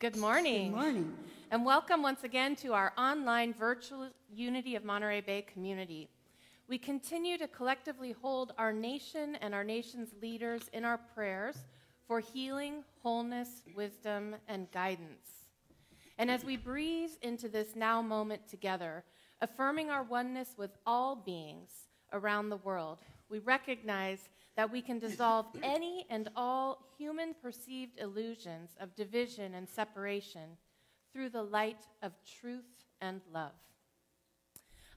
Good morning. Good morning. And welcome once again to our online virtual Unity of Monterey Bay community. We continue to collectively hold our nation and our nation's leaders in our prayers for healing, wholeness, wisdom, and guidance. And as we breathe into this now moment together, affirming our oneness with all beings around the world, we recognize that we can dissolve any and all human perceived illusions of division and separation through the light of truth and love.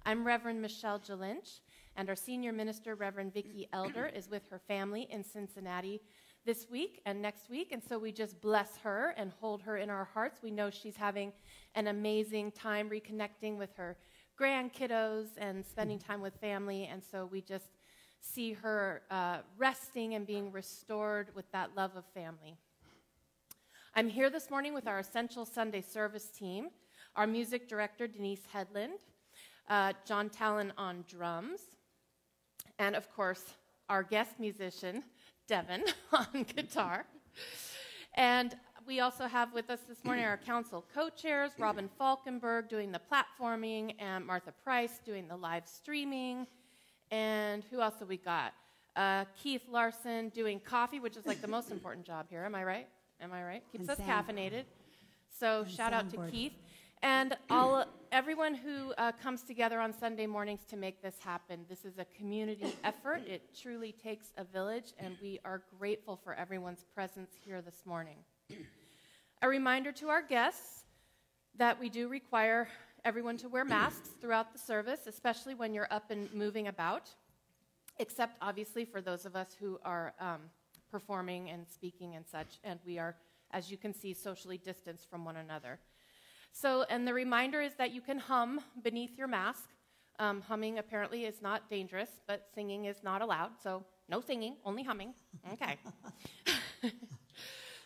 I'm Rev Michelle Jelinch, and our senior minister, Rev Vicki Elder, is with her family in Cincinnati this week and next week, and so we just bless her and hold her in our hearts. We know she's having an amazing time reconnecting with her grandkiddos and spending time with family, and so we just see her resting and being restored with that love of family. I'm here this morning with our Essential Sunday Service team, our music director, Denise Headland, John Talon on drums, and of course, our guest musician, Devin, on guitar. And we also have with us this morning our council co-chairs, Robin Falkenberg doing the platforming, and Martha Price doing the live streaming. And who else have we got? Keith Larson doing coffee, which is like the most important job here. Am I right? Am I right? Keeps us caffeinated. So shout out to Keith. And everyone who comes together on Sunday mornings to make this happen. This is a community effort. It truly takes a village, and we are grateful for everyone's presence here this morning. A reminder to our guests that we do require everyone to wear masks throughout the service, especially when you're up and moving about, except obviously for those of us who are performing and speaking and such, and we are, as you can see, socially distanced from one another. So, and the reminder is that you can hum beneath your mask. Humming apparently is not dangerous, but singing is not allowed, so no singing, only humming. Okay.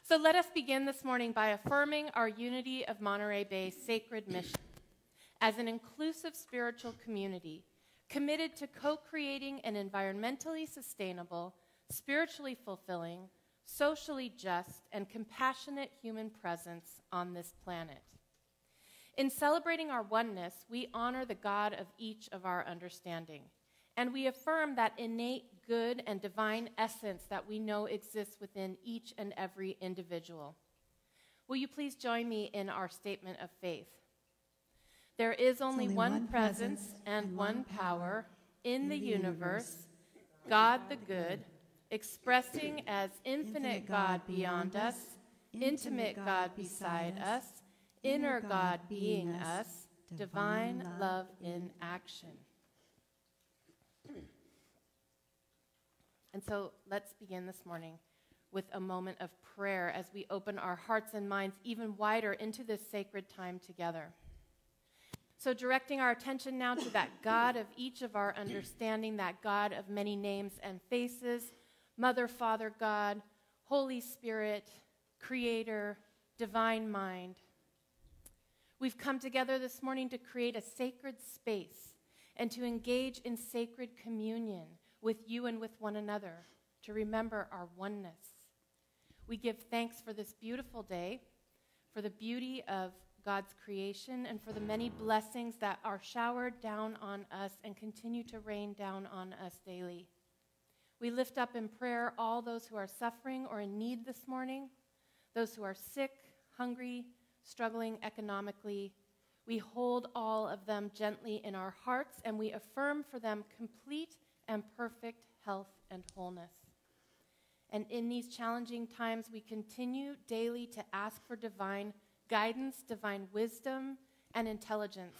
So let us begin this morning by affirming our Unity of Monterey Bay sacred mission as an inclusive spiritual community committed to co-creating an environmentally sustainable, spiritually fulfilling, socially just, and compassionate human presence on this planet. In celebrating our oneness, we honor the God of each of our understanding, and we affirm that innate good and divine essence that we know exists within each and every individual. Will you please join me in our statement of faith? There is only one presence and one power in the universe, God the good, expressing as infinite God beyond us, intimate God beside us, inner God being us, divine love in action. And so let's begin this morning with a moment of prayer as we open our hearts and minds even wider into this sacred time together. So directing our attention now to that God of each of our understanding, that God of many names and faces, Mother, Father, God, Holy Spirit, Creator, Divine Mind. We've come together this morning to create a sacred space and to engage in sacred communion with you and with one another, to remember our oneness. We give thanks for this beautiful day, for the beauty of God's creation, and for the many blessings that are showered down on us and continue to rain down on us daily. We lift up in prayer all those who are suffering or in need this morning, those who are sick, hungry, struggling economically. We hold all of them gently in our hearts, and we affirm for them complete and perfect health and wholeness. And in these challenging times, we continue daily to ask for divine guidance, divine wisdom, and intelligence,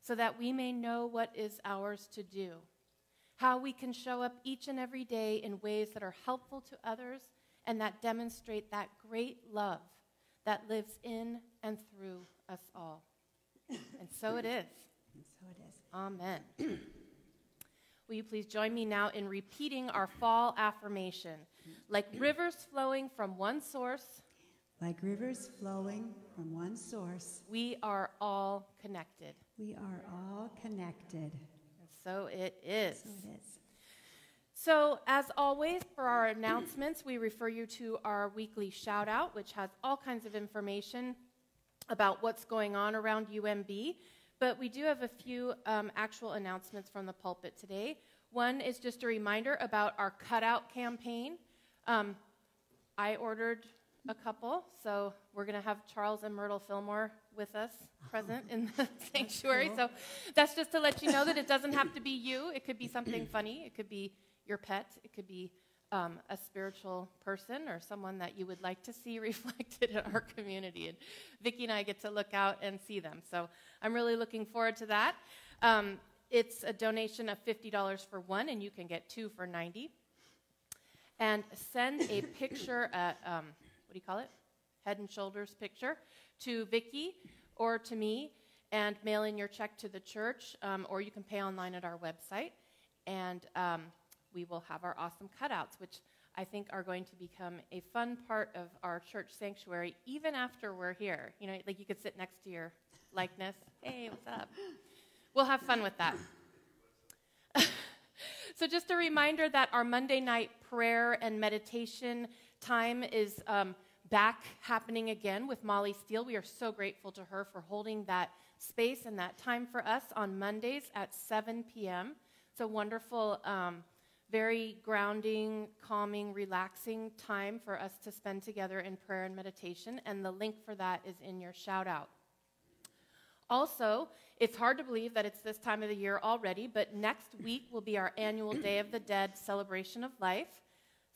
so that we may know what is ours to do, how we can show up each and every day in ways that are helpful to others and that demonstrate that great love that lives in and through us all. And so it is. And so it is. Amen. Will you please join me now in repeating our fall affirmation? Like rivers flowing from one source, like rivers flowing from one source, we are all connected. We are all connected. And so it is. So it is. So, as always, for our announcements, we refer you to our weekly shout-out, which has all kinds of information about what's going on around UMB, but we do have a few actual announcements from the pulpit today. One is just a reminder about our cutout campaign. I ordered a couple, so we're going to have Charles and Myrtle Fillmore with us present in the sanctuary. So that's just to let you know that it doesn't have to be you. It could be something funny. It could be your pet. It could be a spiritual person or someone that you would like to see reflected in our community. And Vicki and I get to look out and see them. So I'm really looking forward to that. It's a donation of $50 for one, and you can get two for $90. And send a picture at, what do you call it? Head and shoulders picture to Vicki or to me, and mail in your check to the church, or you can pay online at our website. And we will have our awesome cutouts, which I think are going to become a fun part of our church sanctuary, even after we're here. You know, like you could sit next to your likeness. Hey, what's up? We'll have fun with that. So just a reminder that our Monday night prayer and meditation time is back happening again with Molly Steele. We are so grateful to her for holding that space and that time for us on Mondays at 7 p.m. It's a wonderful, very grounding, calming, relaxing time for us to spend together in prayer and meditation, and the link for that is in your shout-out. Also, it's hard to believe that it's this time of the year already, but next week will be our annual Day of the Dead Celebration of Life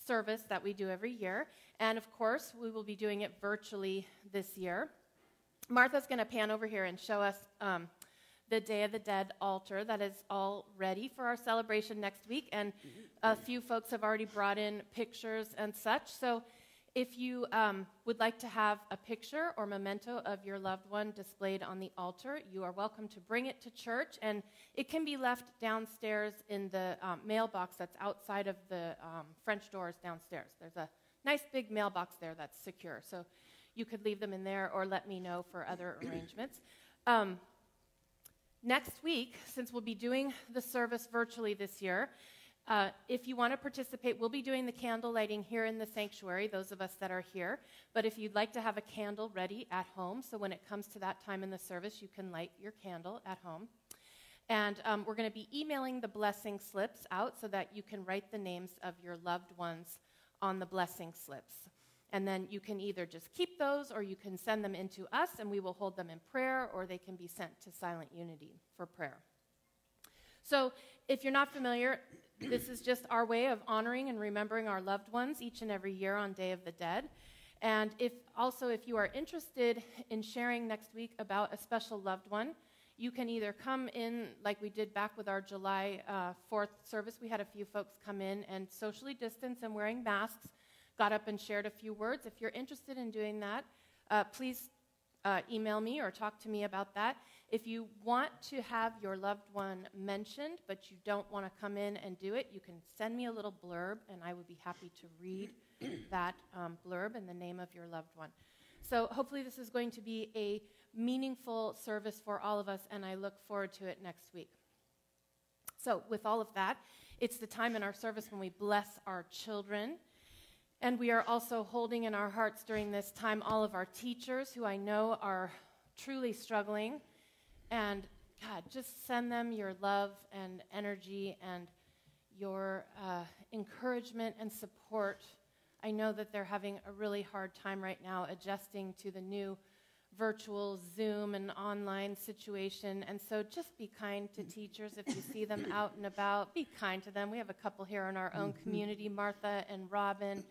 service that we do every year. And of course, we will be doing it virtually this year. Martha's going to pan over here and show us the Day of the Dead altar that is all ready for our celebration next week. And a few folks have already brought in pictures and such. So if you would like to have a picture or memento of your loved one displayed on the altar, you are welcome to bring it to church, and it can be left downstairs in the mailbox that's outside of the French doors downstairs. There's a nice big mailbox there that's secure, so you could leave them in there or let me know for other arrangements. Next week, since we'll be doing the service virtually this year, if you want to participate, we'll be doing the candle lighting here in the sanctuary, those of us that are here. But if you'd like to have a candle ready at home, so when it comes to that time in the service, you can light your candle at home. And we're going to be emailing the blessing slips out so that you can write the names of your loved ones on the blessing slips. And then you can either just keep those or you can send them in to us and we will hold them in prayer, or they can be sent to Silent Unity for prayer. So if you're not familiar, this is just our way of honoring and remembering our loved ones each and every year on Day of the Dead. And if you are interested in sharing next week about a special loved one, you can either come in like we did back with our July 4th service. We had a few folks come in and socially distanced and wearing masks, got up and shared a few words. If you're interested in doing that, please email me or talk to me about that. If you want to have your loved one mentioned, but you don't want to come in and do it, you can send me a little blurb, and I would be happy to read that blurb and the name of your loved one. So hopefully this is going to be a meaningful service for all of us, and I look forward to it next week. So with all of that, it's the time in our service when we bless our children. And we are also holding in our hearts during this time all of our teachers who I know are truly struggling. And God, just send them your love and energy and your encouragement and support. I know that they're having a really hard time right now adjusting to the new virtual Zoom and online situation. And so just be kind to teachers if you see them out and about. Be kind to them. We have a couple here in our own community, Martha and Robin,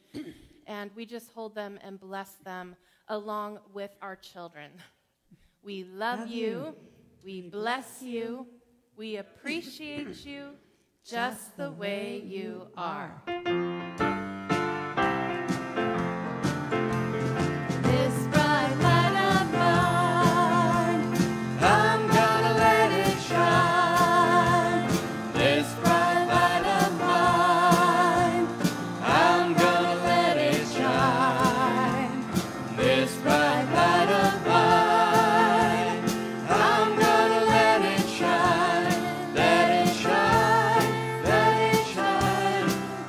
and we just hold them and bless them along with our children. We love you. We bless you. We appreciate you just the way you are.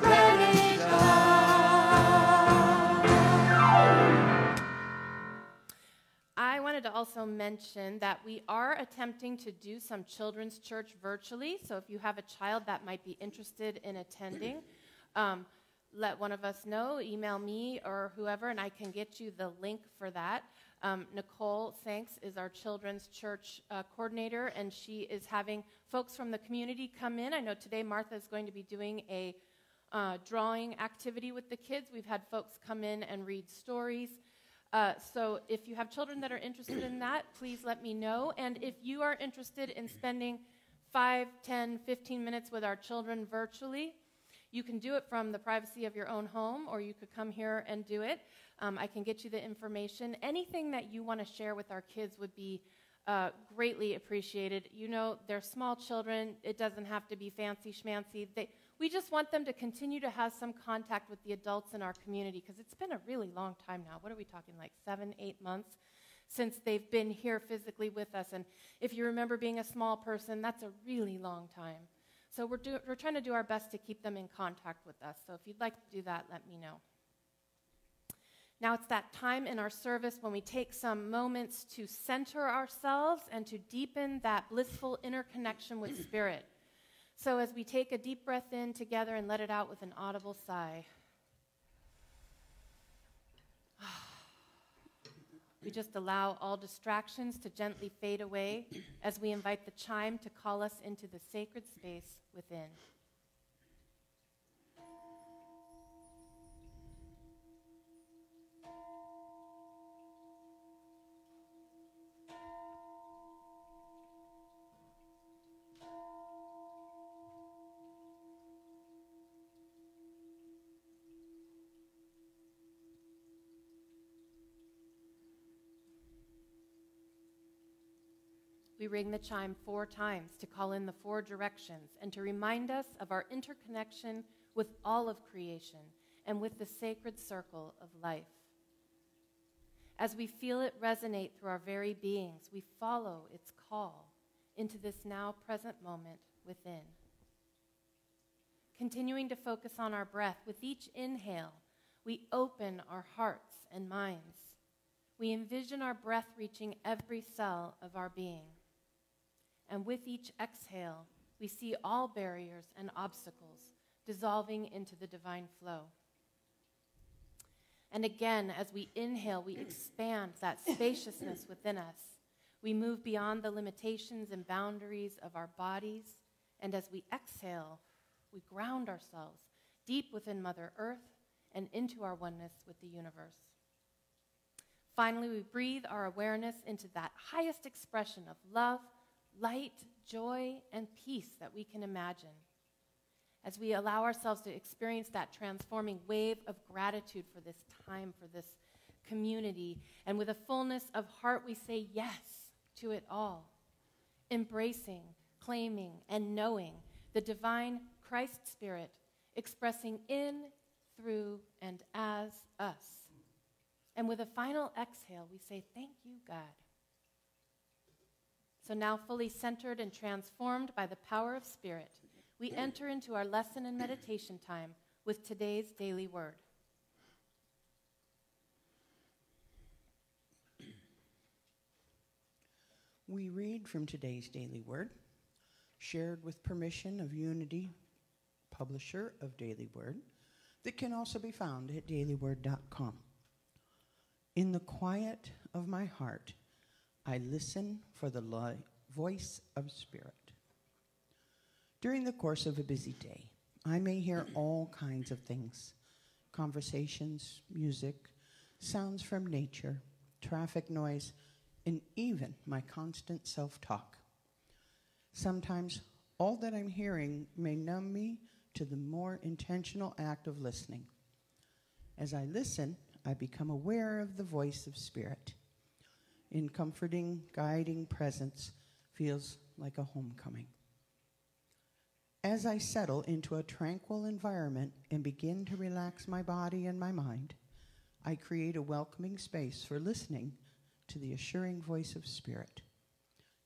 Let it also mention that we are attempting to do some children's church virtually. So if you have a child that might be interested in attending, let one of us know, email me or whoever, and I can get you the link for that. Nicole Sanks is our children's church coordinator, and she is having folks from the community come in. I know today Martha is going to be doing a drawing activity with the kids. We've had folks come in and read stories. So if you have children that are interested in that, please let me know. And if you are interested in spending 5, 10, 15 minutes with our children virtually, you can do it from the privacy of your own home, or you could come here and do it. I can get you the information. Anything that you want to share with our kids would be greatly appreciated. You know, they're small children. It doesn't have to be fancy schmancy. We just want them to continue to have some contact with the adults in our community, because it's been a really long time now. What are we talking, like 7, 8 months since they've been here physically with us? And if you remember being a small person, that's a really long time. So we're trying to do our best to keep them in contact with us. So if you'd like to do that, let me know. Now it's that time in our service when we take some moments to center ourselves and to deepen that blissful interconnection with Spirit. So as we take a deep breath in together and let it out with an audible sigh, we just allow all distractions to gently fade away as we invite the chime to call us into the sacred space within. We ring the chime 4 times to call in the 4 directions and to remind us of our interconnection with all of creation and with the sacred circle of life. As we feel it resonate through our very beings, we follow its call into this now present moment within. Continuing to focus on our breath, with each inhale, we open our hearts and minds. We envision our breath reaching every cell of our being. And with each exhale, we see all barriers and obstacles dissolving into the divine flow. And again, as we inhale, we expand that spaciousness within us. We move beyond the limitations and boundaries of our bodies. And as we exhale, we ground ourselves deep within Mother Earth and into our oneness with the universe. Finally, we breathe our awareness into that highest expression of love, light, joy, and peace that we can imagine. As we allow ourselves to experience that transforming wave of gratitude for this time, for this community, and with a fullness of heart, we say yes to it all, embracing, claiming, and knowing the divine Christ Spirit expressing in, through, and as us. And with a final exhale, we say, thank you, God. So now fully centered and transformed by the power of Spirit, we enter into our lesson and meditation time with today's daily word. We read from today's daily word, shared with permission of Unity, publisher of Daily Word, that can also be found at dailyword.com. In the quiet of my heart, I listen for the voice of Spirit. During the course of a busy day, I may hear all kinds of things: conversations, music, sounds from nature, traffic noise, and even my constant self-talk. Sometimes all that I'm hearing may numb me to the more intentional act of listening. As I listen, I become aware of the voice of Spirit. In comforting, guiding presence feels like a homecoming. As I settle into a tranquil environment and begin to relax my body and my mind, I create a welcoming space for listening to the assuring voice of Spirit,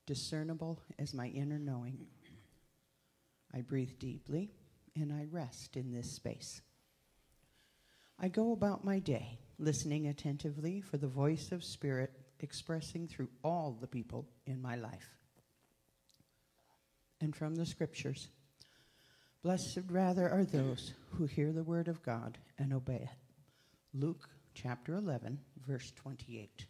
discernible as my inner knowing. I breathe deeply and I rest in this space. I go about my day, listening attentively for the voice of Spirit expressing through all the people in my life. And from the scriptures, blessed rather are those who hear the word of God and obey it. Luke chapter 11, verse 28.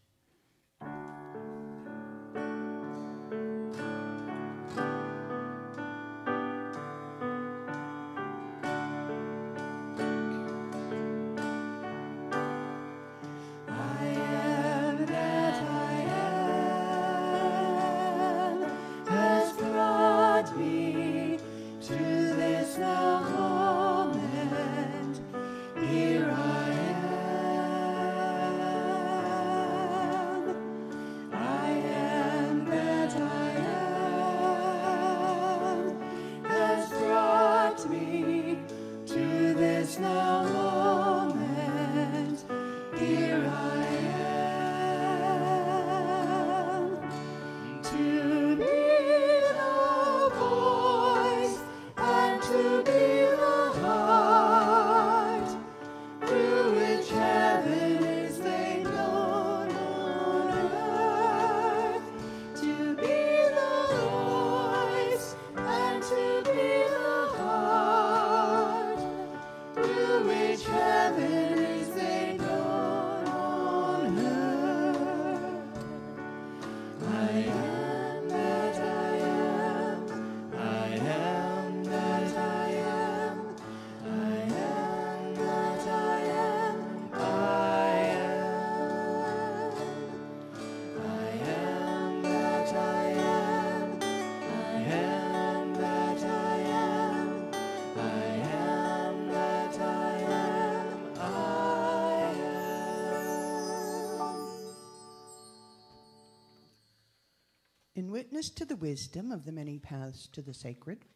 In witness to the wisdom of the many paths to the sacred,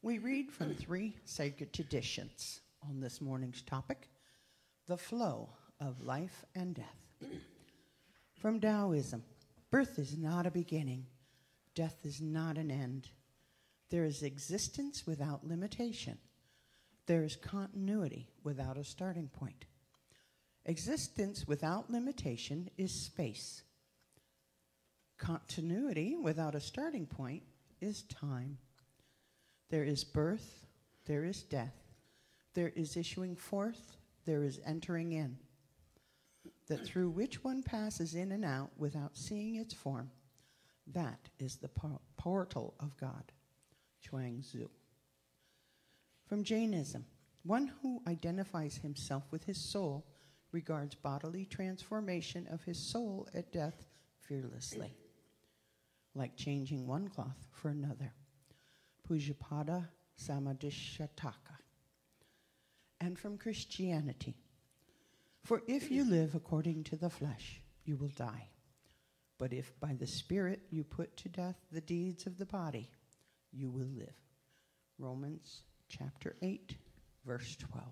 we read from 3 sacred traditions on this morning's topic, the flow of life and death. From Taoism, birth is not a beginning, death is not an end. There is existence without limitation. There is continuity without a starting point. Existence without limitation is space. Continuity without a starting point is time. There is birth, there is death, there is issuing forth, there is entering in. That through which one passes in and out without seeing its form, that is the portal of God. Chuang Tzu. From Jainism, one who identifies himself with his soul regards bodily transformation of his soul at death fearlessly, like changing one cloth for another. Pujapada Samadhishataka. And from Christianity, for if you live according to the flesh, you will die. But if by the Spirit you put to death the deeds of the body, you will live. Romans chapter 8, verse 12.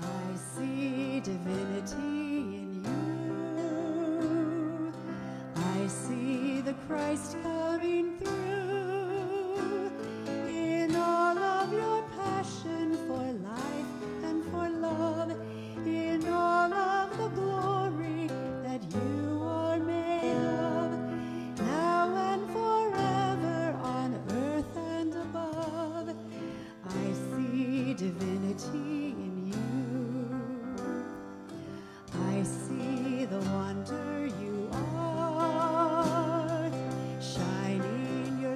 I see divinity in you. I see the Christ coming through in all of your passion for life and for love, in all of the glory that you are made of, now and forever on earth and above. I see divinity in you. I see the wonder you are, shining your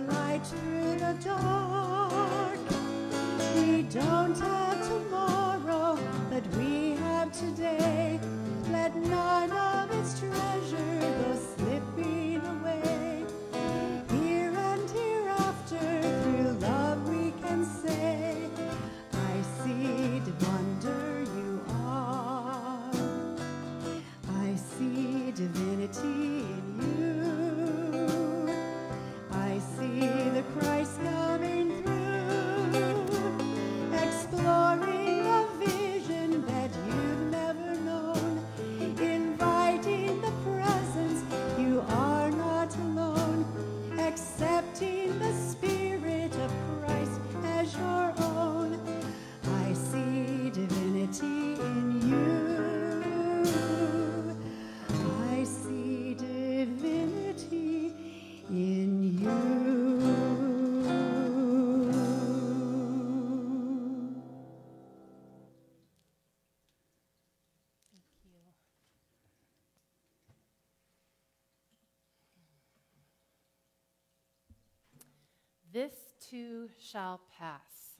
This too shall pass.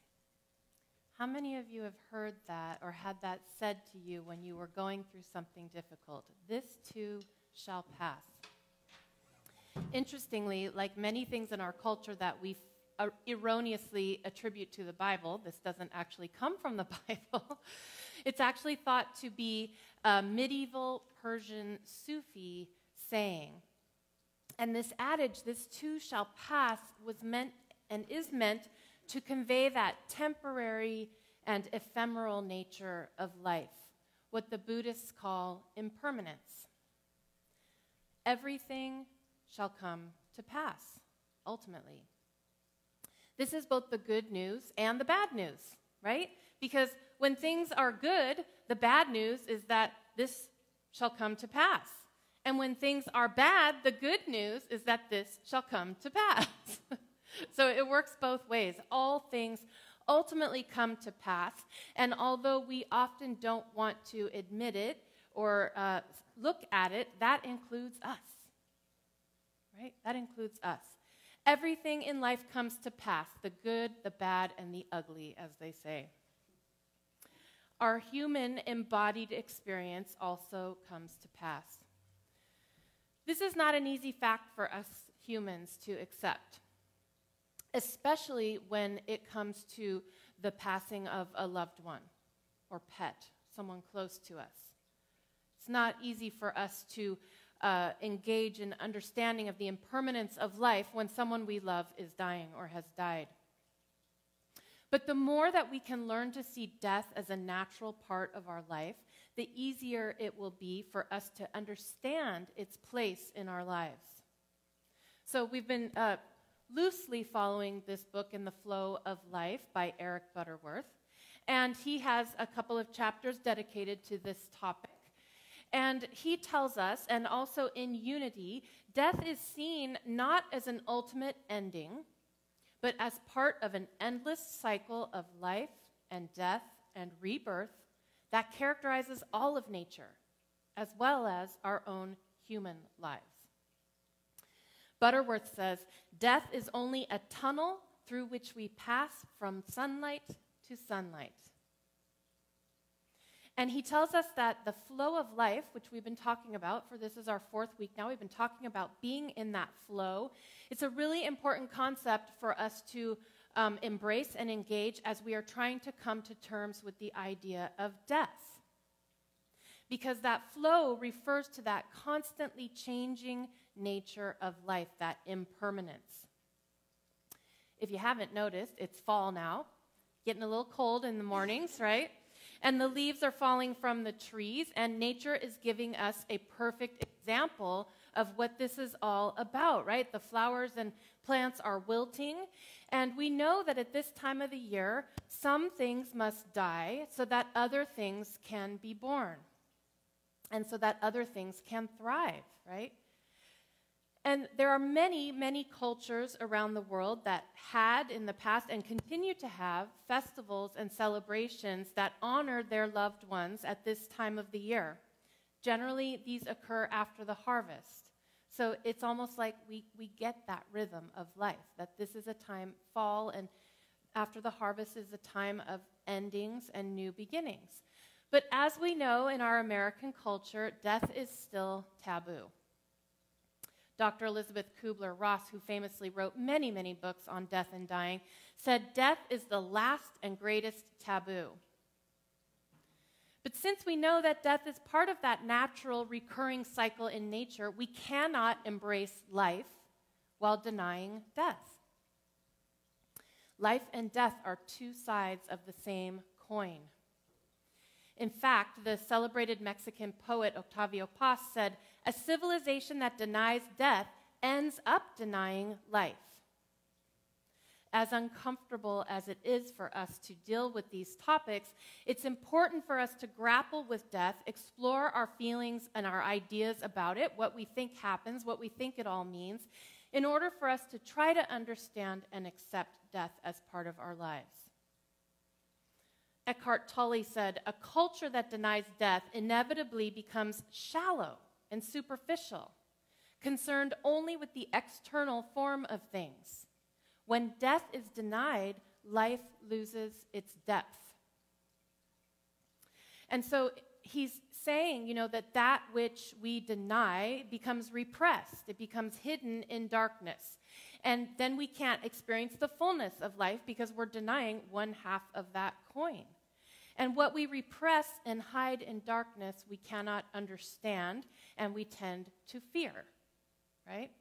How many of you have heard that or had that said to you when you were going through something difficult? This too shall pass. Interestingly, like many things in our culture that we erroneously attribute to the Bible, this doesn't actually come from the Bible. It's actually thought to be a medieval Persian Sufi saying. And this adage, this too shall pass, was meant and is meant to convey that temporary and ephemeral nature of life, what the Buddhists call impermanence. Everything shall come to pass, ultimately. This is both the good news and the bad news, right? Because when things are good, the bad news is that this shall come to pass. And when things are bad, the good news is that this shall come to pass. So it works both ways. All things ultimately come to pass. And although we often don't want to admit it or look at it, that includes us. Right? That includes us. Everything in life comes to pass, the good, the bad, and the ugly, as they say. Our human embodied experience also comes to pass. This is not an easy fact for us humans to accept, especially when it comes to the passing of a loved one or pet, someone close to us. It's not easy for us to engage in understanding of the impermanence of life when someone we love is dying or has died. But the more that we can learn to see death as a natural part of our life, the easier it will be for us to understand its place in our lives. So we've been loosely following this book, In the Flow of Life, by Eric Butterworth, and he has a couple of chapters dedicated to this topic. And he tells us, and also in Unity, death is seen not as an ultimate ending, but as part of an endless cycle of life and death and rebirth that characterizes all of nature, as well as our own human lives. Butterworth says, death is only a tunnel through which we pass from sunlight to sunlight. And he tells us that the flow of life, which we've been talking about, for this is our 4th week now, we've been talking about being in that flow. It's a really important concept for us to embrace and engage as we are trying to come to terms with the idea of death. Because that flow refers to that constantly changing nature of life, that impermanence. If you haven't noticed, it's fall now, getting a little cold in the mornings, right? And the leaves are falling from the trees, and nature is giving us a perfect example of what this is all about, right? The flowers and plants are wilting, and we know that at this time of the year, some things must die so that other things can be born, and so that other things can thrive, right? And there are many, many cultures around the world that had in the past and continue to have festivals and celebrations that honor their loved ones at this time of the year. Generally, these occur after the harvest. So it's almost like we get that rhythm of life, that this is a time, fall, and after the harvest is a time of endings and new beginnings. But as we know in our American culture, death is still taboo. Dr. Elizabeth Kubler-Ross, who famously wrote many, many books on death and dying, said death is the last and greatest taboo. But since we know that death is part of that natural recurring cycle in nature, we cannot embrace life while denying death. Life and death are two sides of the same coin. In fact, the celebrated Mexican poet Octavio Paz said, "A civilization that denies death ends up denying life." As uncomfortable as it is for us to deal with these topics, it's important for us to grapple with death, explore our feelings and our ideas about it, what we think happens, what we think it all means, in order for us to try to understand and accept death as part of our lives. Eckhart Tolle said, "A culture that denies death inevitably becomes shallow and superficial, concerned only with the external form of things, When death is denied, life loses its depth. And so he's saying, that which we deny becomes repressed. It becomes hidden in darkness. And then we can't experience the fullness of life because we're denying one half of that coin. And what we repress and hide in darkness, we cannot understand, and we tend to fear, right?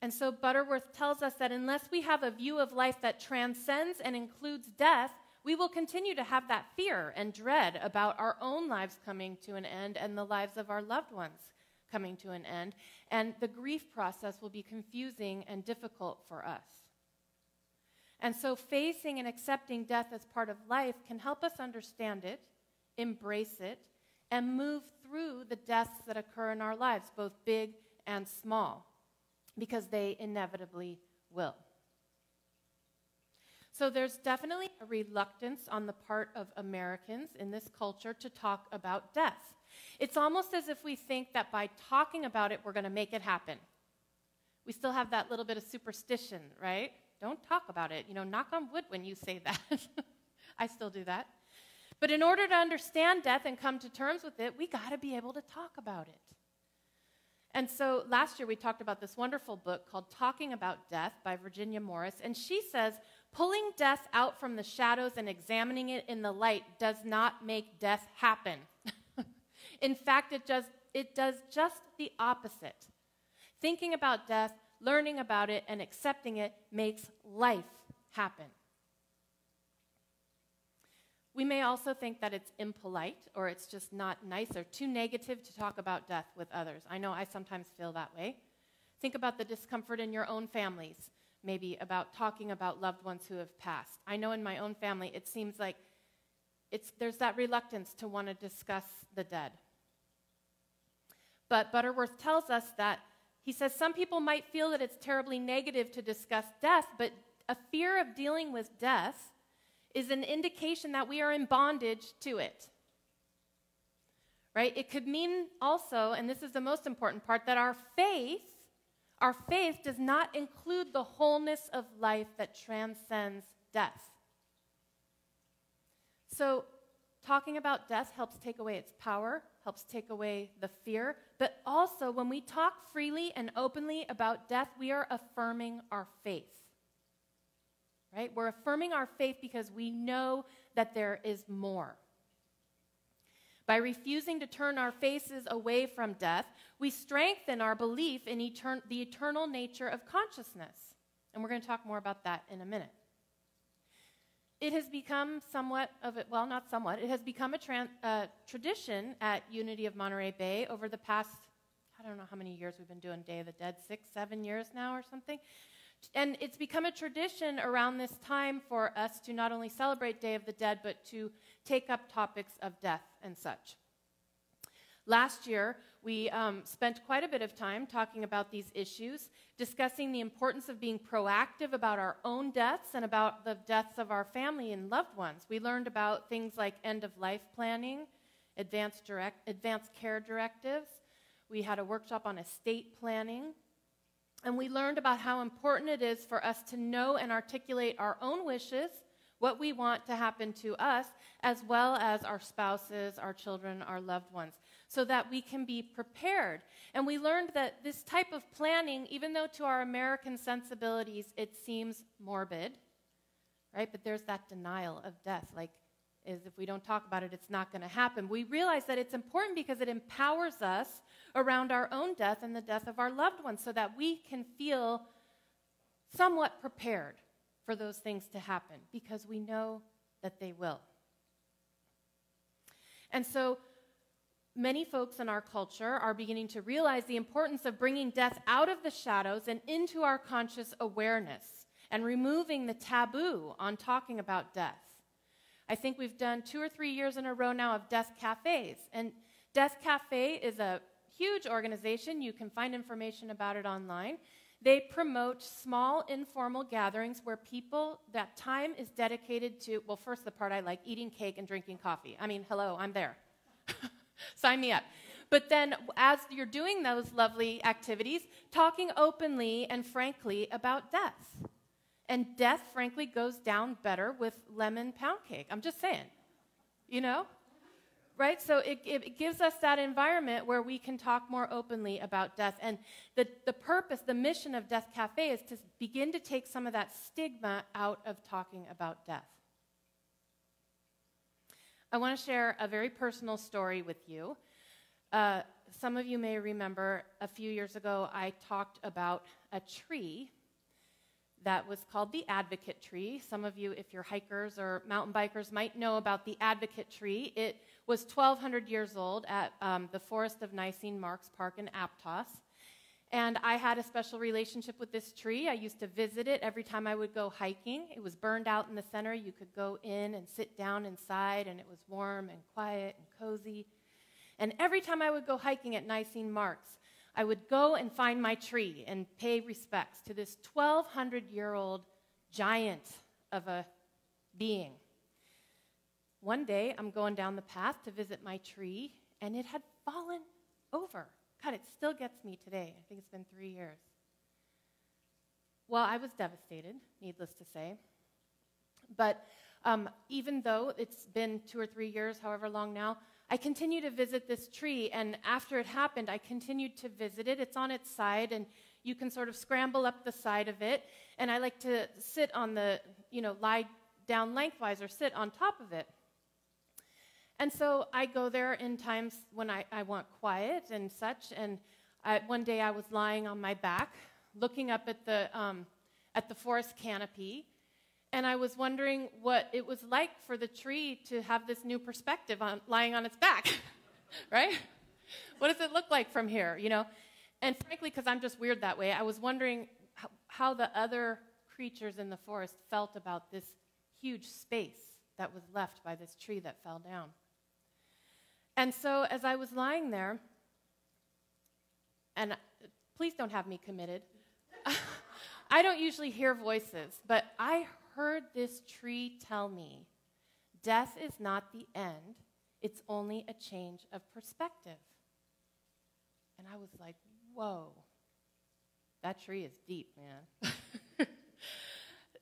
And so Butterworth tells us that unless we have a view of life that transcends and includes death, we will continue to have that fear and dread about our own lives coming to an end and the lives of our loved ones coming to an end. And the grief process will be confusing and difficult for us. And so facing and accepting death as part of life can help us understand it, embrace it, and move through the deaths that occur in our lives, both big and small, because they inevitably will. So there's definitely a reluctance on the part of Americans in this culture to talk about death. It's almost as if we think that by talking about it, we're going to make it happen. We still have that little bit of superstition, right? Don't talk about it. Knock on wood when you say that. I still do that. But in order to understand death and come to terms with it, we got to be able to talk about it. And so last year we talked about this wonderful book called Talking About Death by Virginia Morris, and she says, pulling death out from the shadows and examining it in the light does not make death happen. In fact, it does just the opposite. Thinking about death, learning about it, and accepting it makes life happen. We may also think that it's impolite or it's just not nice or too negative to talk about death with others. I know I sometimes feel that way. Think about the discomfort in your own families, maybe about talking about loved ones who have passed. I know in my own family it seems like there's that reluctance to want to discuss the dead. But Butterworth tells us that he says some people might feel that it's terribly negative to discuss death, but a fear of dealing with death is an indication that we are in bondage to it. Right? It could mean also, and this is the most important part, that our faith does not include the wholeness of life that transcends death. So, talking about death helps take away its power, helps take away the fear, but also when we talk freely and openly about death, we are affirming our faith. Right? We're affirming our faith because we know that there is more. By refusing to turn our faces away from death, we strengthen our belief in the eternal nature of consciousness. And we're going to talk more about that in a minute. It has become it has become a tradition at Unity of Monterey Bay over the past, I don't know how many years we've been doing Day of the Dead, 6-7 years now or something. And it's become a tradition around this time for us to not only celebrate Day of the Dead, but to take up topics of death and such. Last year, we spent quite a bit of time talking about these issues, discussing the importance of being proactive about our own deaths and about the deaths of our family and loved ones. We learned about things like end-of-life planning, advanced care directives. We had a workshop on estate planning. And we learned about how important it is for us to know and articulate our own wishes, what we want to happen to us, as well as our spouses, our children, our loved ones, so that we can be prepared. And we learned that this type of planning, even though to our American sensibilities it seems morbid, right? But there's that denial of death, like is if we don't talk about it, it's not going to happen. We realize that it's important because it empowers us around our own death and the death of our loved ones so that we can feel somewhat prepared for those things to happen because we know that they will. And so many folks in our culture are beginning to realize the importance of bringing death out of the shadows and into our conscious awareness and removing the taboo on talking about death. I think we've done 2 or 3 years in a row now of Death Cafes. And Death Cafe is a huge organization. You can find information about it online. They promote small, informal gatherings where that time is dedicated to, well, first the part I like, eating cake and drinking coffee. I mean, hello, I'm there. Sign me up. But then as you're doing those lovely activities, talking openly and frankly about death. And death, frankly, goes down better with lemon pound cake. I'm just saying, you know? Right? So it gives us that environment where we can talk more openly about death. And the purpose, the mission of Death Cafe is to begin to take some of that stigma out of talking about death. I want to share a very personal story with you. Some of you may remember a few years ago I talked about a tree that was called the Advocate Tree. Some of you, if you're hikers or mountain bikers, might know about the Advocate Tree. It was 1,200 years old at the Forest of Nicene Marks Park in Aptos. And I had a special relationship with this tree. I used to visit it every time I would go hiking. It was burned out in the center. You could go in and sit down inside, and it was warm and quiet and cozy. And every time I would go hiking at Nicene Marks, I would go and find my tree and pay respects to this 1,200-year-old giant of a being. One day, I'm going down the path to visit my tree, and it had fallen over. God, it still gets me today. I think it's been 3 years. Well, I was devastated, needless to say. But even though it's been 2 or 3 years, however long now, I continue to visit this tree, and after it happened, I continued to visit it. It's on its side, and you can sort of scramble up the side of it, and I like to sit on the, lie down lengthwise or sit on top of it. And so I go there in times when I want quiet and such, and one day I was lying on my back, looking up at the forest canopy, and I was wondering what it was like for the tree to have this new perspective on lying on its back, right? What does it look like from here, And frankly, because I'm just weird that way, I was wondering how the other creatures in the forest felt about this huge space that was left by this tree that fell down. And so as I was lying there, and please don't have me committed, I don't usually hear voices, but I heard this tree tell me, death is not the end, it's only a change of perspective. And I was like, whoa, that tree is deep, man.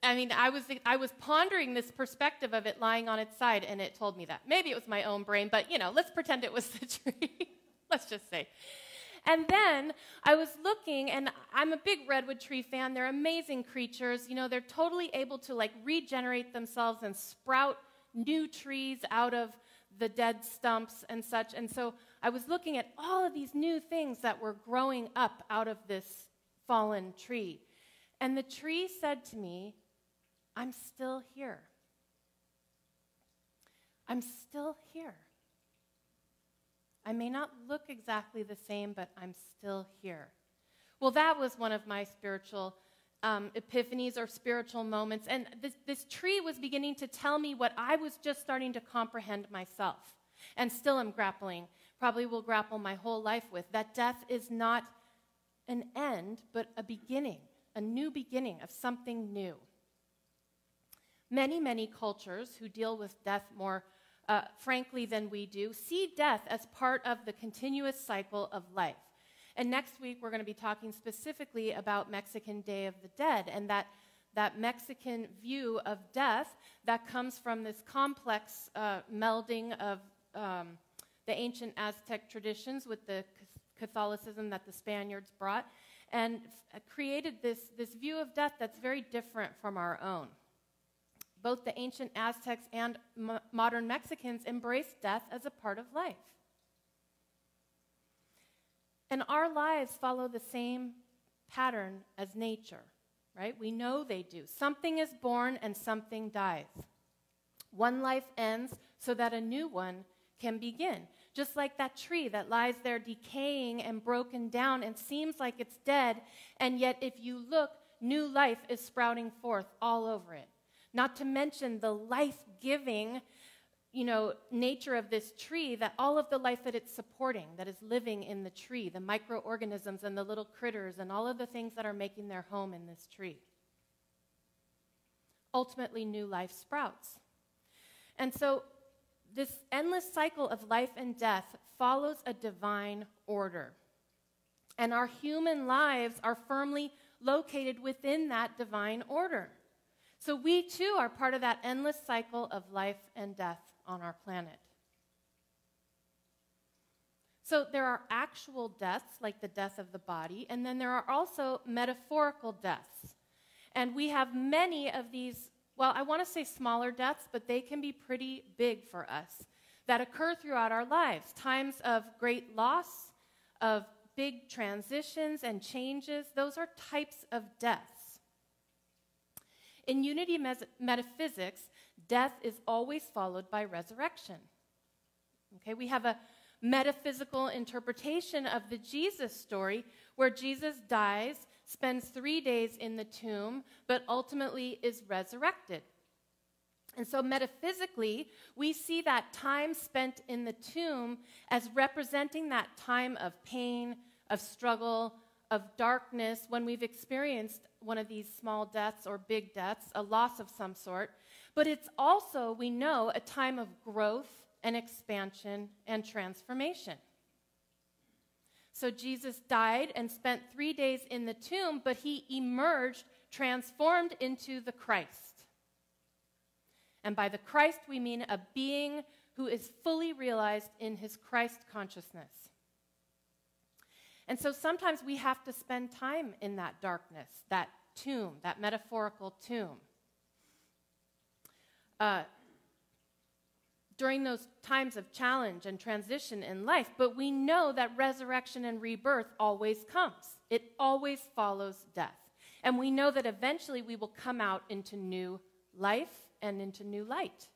I mean, I was pondering this perspective of it lying on its side, and it told me that. Maybe it was my own brain, but, let's pretend it was the tree. Let's just say. And then I was looking, and I'm a big redwood tree fan. They're amazing creatures. They're totally able to, regenerate themselves and sprout new trees out of the dead stumps and such. And so I was looking at all of these new things that were growing up out of this fallen tree. And the tree said to me, I'm still here. I'm still here. I may not look exactly the same, but I'm still here. Well, that was one of my spiritual epiphanies or spiritual moments. And this tree was beginning to tell me what I was just starting to comprehend myself, and still am grappling, probably will grapple my whole life with, that death is not an end, but a beginning, a new beginning of something new. Many, many cultures who deal with death more frankly than we do see death as part of the continuous cycle of life. And next week we're going to be talking specifically about Mexican Day of the Dead, and that Mexican view of death that comes from this complex melding of the ancient Aztec traditions with the Catholicism that the Spaniards brought, and created this view of death that's very different from our own. Both the ancient Aztecs and modern Mexicans embrace death as a part of life. And our lives follow the same pattern as nature, right? We know they do. Something is born and something dies. One life ends so that a new one can begin. Just like that tree that lies there decaying and broken down and seems like it's dead, and yet if you look, new life is sprouting forth all over it. Not to mention the life-giving, nature of this tree, that all of the life that it's supporting, that is living in the tree, the microorganisms and the little critters and all of the things that are making their home in this tree. Ultimately, new life sprouts. And so this endless cycle of life and death follows a divine order. And our human lives are firmly located within that divine order. So we too are part of that endless cycle of life and death on our planet. So there are actual deaths, like the death of the body, and then there are also metaphorical deaths. And we have many of these, well, I want to say smaller deaths, but they can be pretty big for us, that occur throughout our lives. Times of great loss, of big transitions and changes, those are types of deaths. In unity metaphysics, death is always followed by resurrection. Okay, we have a metaphysical interpretation of the Jesus story where Jesus dies, spends 3 days in the tomb, but ultimately is resurrected. And so metaphysically, we see that time spent in the tomb as representing that time of pain, of struggle, of darkness, when we've experienced one of these small deaths or big deaths, a loss of some sort. But it's also, we know, a time of growth and expansion and transformation. So Jesus died and spent 3 days in the tomb, but he emerged transformed into the Christ. And by the Christ, we mean a being who is fully realized in his Christ consciousness. And so sometimes we have to spend time in that darkness, that tomb, that metaphorical tomb. During those times of challenge and transition in life, but we know that resurrection and rebirth always comes. It always follows death. And we know that eventually we will come out into new life and into new light.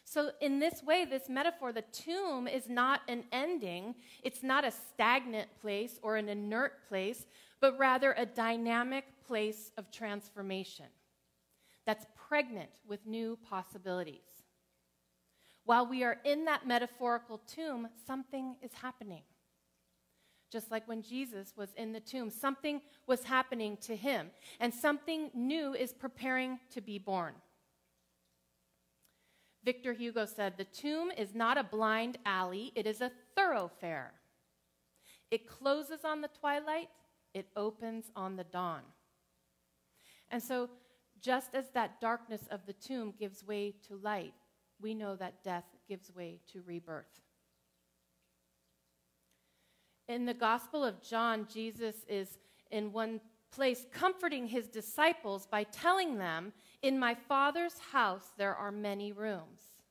So in this way, this metaphor, the tomb is not an ending. It's not a stagnant place or an inert place, but rather a dynamic place of transformation that's pregnant with new possibilities. While we are in that metaphorical tomb, something is happening. Just like when Jesus was in the tomb, something was happening to him, and something new is preparing to be born. Victor Hugo said, "The tomb is not a blind alley, it is a thoroughfare. It closes on the twilight, it opens on the dawn." And so, just as that darkness of the tomb gives way to light, we know that death gives way to rebirth. In the Gospel of John, Jesus is in one place comforting his disciples by telling them, "In my Father's house there are many rooms."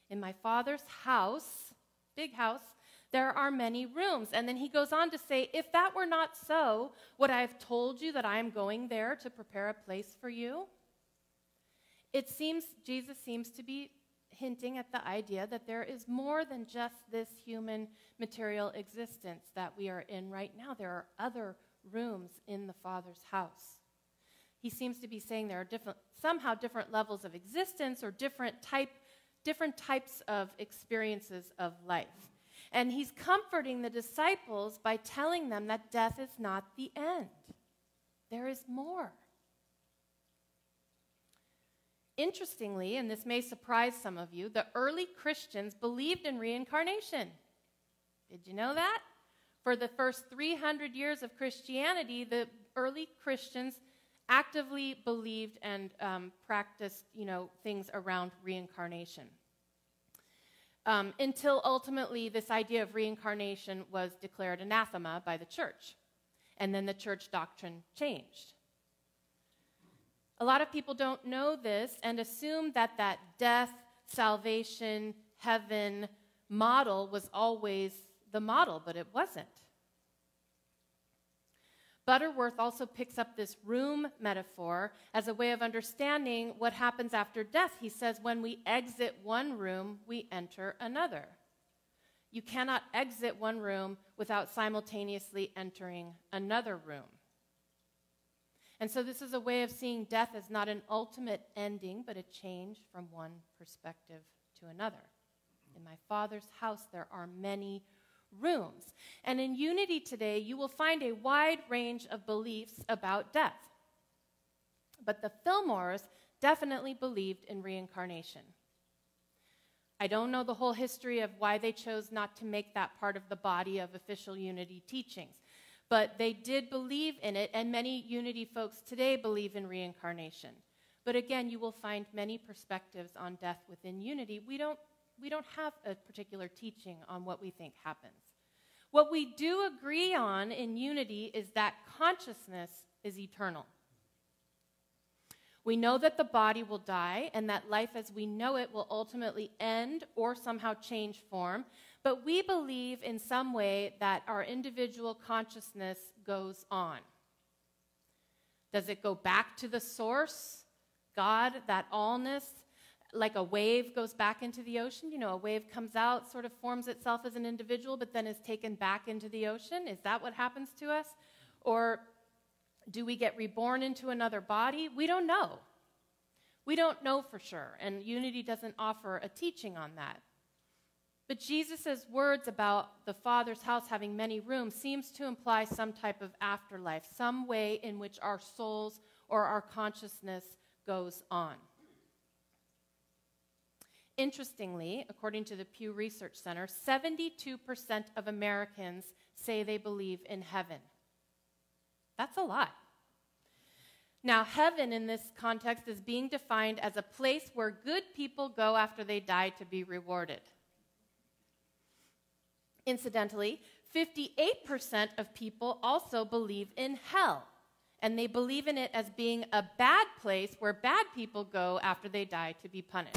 In my Father's house, big house, there are many rooms. And then he goes on to say, "If that were not so, would I have told you that I am going there to prepare a place for you?" It seems, Jesus seems to be hinting at the idea that there is more than just this human material existence that we are in right now. There are other rooms in the Father's house. He seems to be saying there are somehow different levels of existence or different types of experiences of life. And he's comforting the disciples by telling them that death is not the end. There is more. Interestingly, and this may surprise some of you, the early Christians believed in reincarnation. Did you know that? For the first 300 years of Christianity, the early Christians actively believed and practiced, things around reincarnation. Until ultimately this idea of reincarnation was declared anathema by the church. And then the church doctrine changed. A lot of people don't know this and assume that death, salvation, heaven model was always the model, but it wasn't. Butterworth also picks up this room metaphor as a way of understanding what happens after death. He says, when we exit one room, we enter another. You cannot exit one room without simultaneously entering another room. And so this is a way of seeing death as not an ultimate ending, but a change from one perspective to another. In my Father's house, there are many rooms. And in Unity today, you will find a wide range of beliefs about death. But the Fillmores definitely believed in reincarnation. I don't know the whole history of why they chose not to make that part of the body of official Unity teachings. But they did believe in it, and many Unity folks today believe in reincarnation. But again, you will find many perspectives on death within Unity. We don't have a particular teaching on what we think happens. What we do agree on in Unity is that consciousness is eternal. We know that the body will die and that life as we know it will ultimately end or somehow change form, but we believe in some way that our individual consciousness goes on. Does it go back to the source, God, that allness, like a wave goes back into the ocean? You know, a wave comes out, sort of forms itself as an individual, but then is taken back into the ocean. Is that what happens to us? Or do we get reborn into another body? We don't know. We don't know for sure, and Unity doesn't offer a teaching on that. But Jesus' words about the Father's house having many rooms seems to imply some type of afterlife, some way in which our souls or our consciousness goes on. Interestingly, according to the Pew Research Center, 72% of Americans say they believe in heaven. That's a lot. Now, heaven in this context is being defined as a place where good people go after they die to be rewarded. Incidentally, 58% of people also believe in hell, and they believe in it as being a bad place where bad people go after they die to be punished.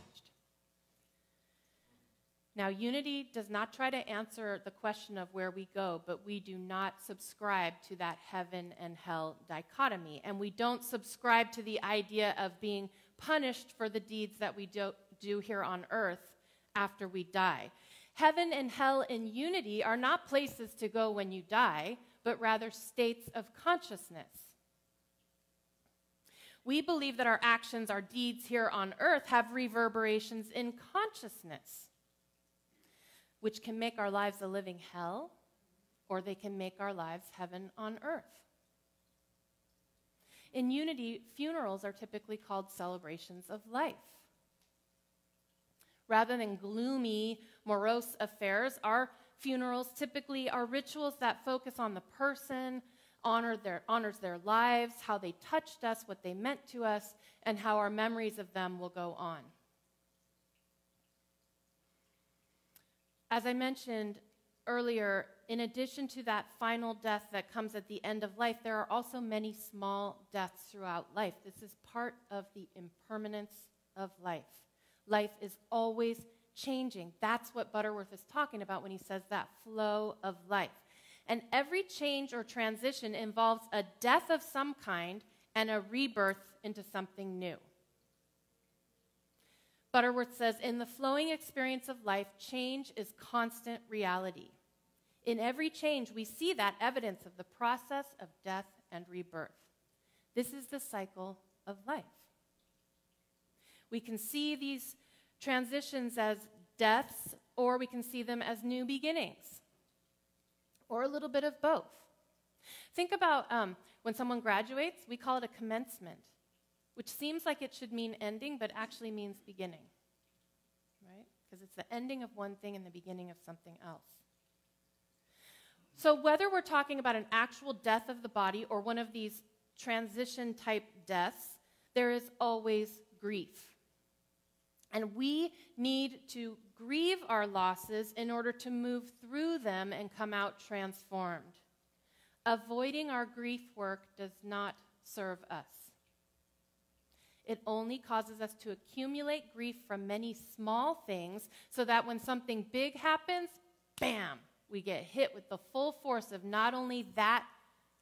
Now, Unity does not try to answer the question of where we go, but we do not subscribe to that heaven and hell dichotomy. And we don't subscribe to the idea of being punished for the deeds that we do here on earth after we die. Heaven and hell in Unity are not places to go when you die, but rather states of consciousness. We believe that our actions, our deeds here on earth have reverberations in consciousness, which can make our lives a living hell, or they can make our lives heaven on earth. In Unity, funerals are typically called celebrations of life. Rather than gloomy, morose affairs, our funerals typically are rituals that focus on the person, honors their lives, how they touched us, what they meant to us, and how our memories of them will go on. As I mentioned earlier, in addition to that final death that comes at the end of life, there are also many small deaths throughout life. This is part of the impermanence of life. Life is always changing. That's what Butterworth is talking about when he says that flow of life. And every change or transition involves a death of some kind and a rebirth into something new. Butterworth says, in the flowing experience of life, change is constant reality. In every change, we see that evidence of the process of death and rebirth. This is the cycle of life. We can see these transitions as deaths, or we can see them as new beginnings, or a little bit of both. Think about when someone graduates, we call it a commencement, which seems like it should mean ending, but actually means beginning, right? Because it's the ending of one thing and the beginning of something else. So whether we're talking about an actual death of the body or one of these transition-type deaths, there is always grief. And we need to grieve our losses in order to move through them and come out transformed. Avoiding our grief work does not serve us. It only causes us to accumulate grief from many small things so that when something big happens, bam, we get hit with the full force of not only that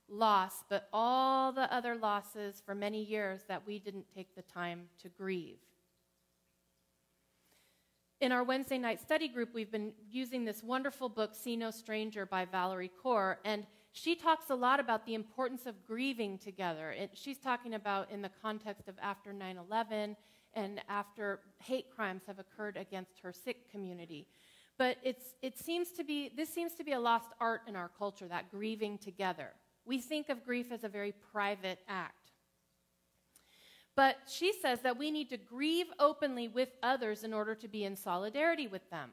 loss, but all the other losses for many years that we didn't take the time to grieve. In our Wednesday night study group, we've been using this wonderful book, See No Stranger by Valerie Kaur, and she talks a lot about the importance of grieving together. She's talking about in the context of after 9/11 and after hate crimes have occurred against her Sikh community. But this seems to be a lost art in our culture, that grieving together. We think of grief as a very private act. But she says that we need to grieve openly with others in order to be in solidarity with them.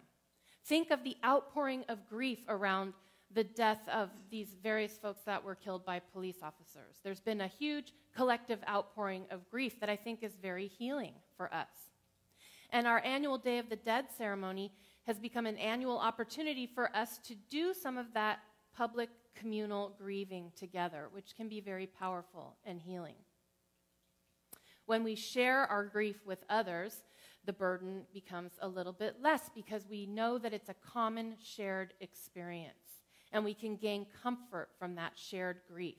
Think of the outpouring of grief around the death of these various folks that were killed by police officers. There's been a huge collective outpouring of grief that I think is very healing for us. And our annual Day of the Dead ceremony has become an annual opportunity for us to do some of that public communal grieving together, which can be very powerful and healing. When we share our grief with others, the burden becomes a little bit less because we know that it's a common shared experience, and we can gain comfort from that shared grief.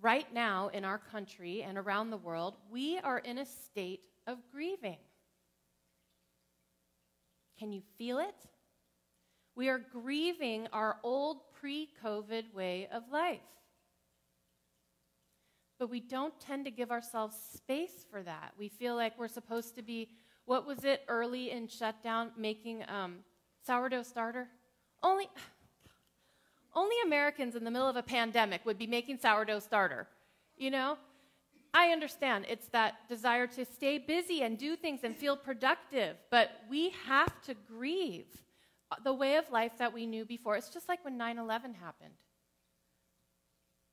Right now in our country and around the world, we are in a state of grieving. Can you feel it? We are grieving our old pre-COVID way of life. But we don't tend to give ourselves space for that. We feel like we're supposed to be, what was it early in shutdown, making sourdough starter? Only Americans in the middle of a pandemic would be making sourdough starter, you know? I understand it's that desire to stay busy and do things and feel productive, but we have to grieve the way of life that we knew before. It's just like when 9/11 happened.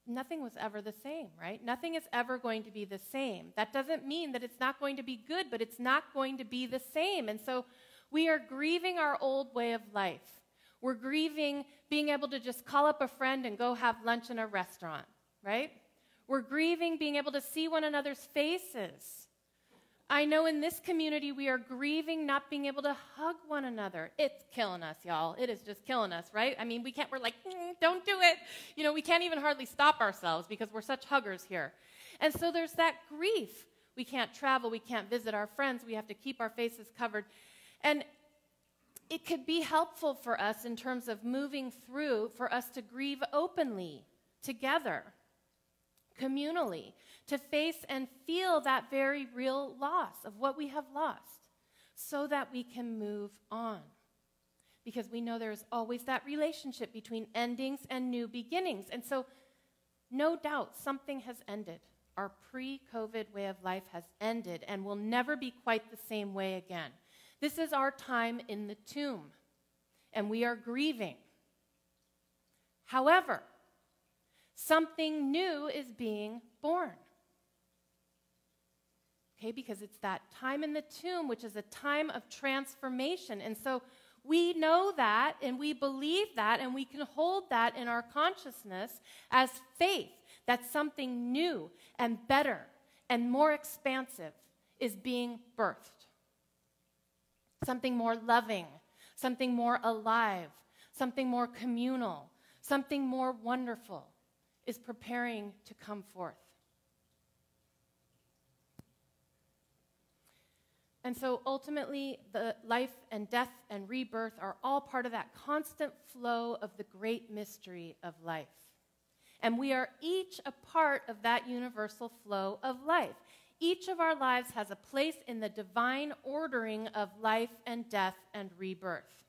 Nothing was ever the same, right? Nothing is ever going to be the same. That doesn't mean that it's not going to be good, but it's not going to be the same. And so we are grieving our old way of life. We're grieving being able to just call up a friend and go have lunch in a restaurant, right? We're grieving being able to see one another's faces. I know in this community we are grieving not being able to hug one another. It's killing us, y'all. It is just killing us, right? I mean, we're like, don't do it. You know, we can't even hardly stop ourselves because we're such huggers here. And so there's that grief. We can't travel. We can't visit our friends. We have to keep our faces covered. And it could be helpful for us in terms of moving through, for us to grieve openly, together, communally, to face and feel that very real loss of what we have lost so that we can move on. Because we know there's always that relationship between endings and new beginnings. And so, no doubt, something has ended. Our pre-COVID way of life has ended and will never be quite the same way again. This is our time in the tomb, and we are grieving. However, something new is being born. Okay, because it's that time in the tomb, which is a time of transformation. And so we know that, and we believe that, and we can hold that in our consciousness as faith that something new and better and more expansive is being birthed. Something more loving, something more alive, something more communal, something more wonderful is preparing to come forth. And so ultimately, the life and death and rebirth are all part of that constant flow of the great mystery of life. And we are each a part of that universal flow of life. Each of our lives has a place in the divine ordering of life and death and rebirth.